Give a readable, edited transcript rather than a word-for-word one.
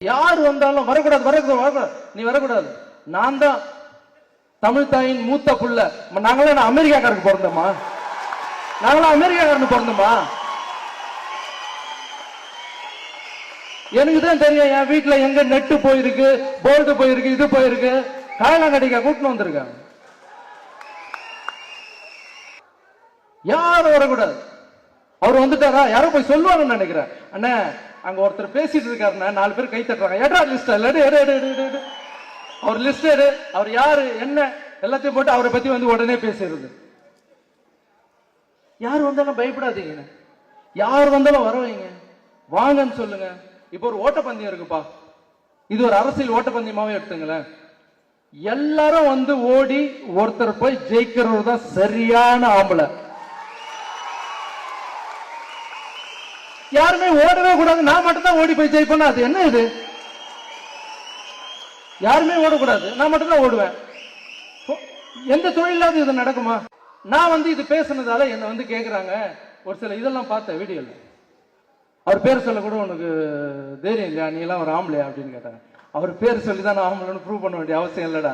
யார் வந்தாலும் வரக்கூடாது வரக்கூடாது நீ வரக்கூடாது. நான் தான் தமிழ் தாயின் மூத்த புள்ள. நாங்களாம் அமெரிக்காக்காரருக்கு பிறந்தோமா? நாங்களாம் அமெரிக்காக்காரனுக்கு பிறந்தோமா? எனக்கு தான் தெரியும் என் வீட்டுல எங்க நெட்டு போயிருக்கு, போல்டு போயிருக்கு, இது போயிருக்கு. காயலாங்கடிக்கா கூட்டின்னு வந்திருக்காங்க. யாரும் வரக்கூடாது. அவர் வந்துட்டாரா? யாரோ போய் சொல்லுவாங்கன்னு நினைக்கிறேன். அண்ணா அங்க ஒருத்தர் பேசிட்டு இருக்காருன்னா 4 பேர் கை தட்டுறாங்க. எடா லிஸ்ட் அவர் லிஸ்ட் எடு, அவர் யாரு என்ன எல்லாத்தையும் போட்டு அவரை பத்தி வந்து உடனே பேசுறது. யார் வந்தாலும் பயப்படாதீங்க, யார் வந்தாலும் வர வைங்க, வாங்கன்னு சொல்லுங்க. இப்போ ஒரு ஓட்டப்பந்தயம் இருக்குப்பா, இது ஒரு அரசியல் ஓட்டப்பந்தயமாவே எடுத்துங்களேன். எல்லாரும் வந்து ஓடி ஒருத்தர் போய் ஜெயிக்கிறவர் தான் சரியான ஆம்பளை. யாருமே ஓடவே கூடாது, நான் மட்டும் தான் ஓடி போய் ஜெயிப்பேன். அது என்ன இது? யாருமே ஓடக்கூடாது, நான் மட்டும் தான் ஓடுவேன். எந்த தொழிலாவது இது நடக்குமா? நான் வந்து இது பேசுனதால என்ன வந்து கேக்குறாங்க ஒரு சில இதெல்லாம் பார்த்தேன் வீடியோல. அவர் பேர் சொல்ல கூட உனக்கு தைரியம் இல்லையா, நீ எல்லாம் ஒரு ஆம்பளையா அப்படின்னு கேட்டாங்க. அவர் பேர் சொல்லி தான் நான் ஆம்பளைன்னு ப்ரூவ் பண்ண வேண்டிய அவசியம் இல்லடா.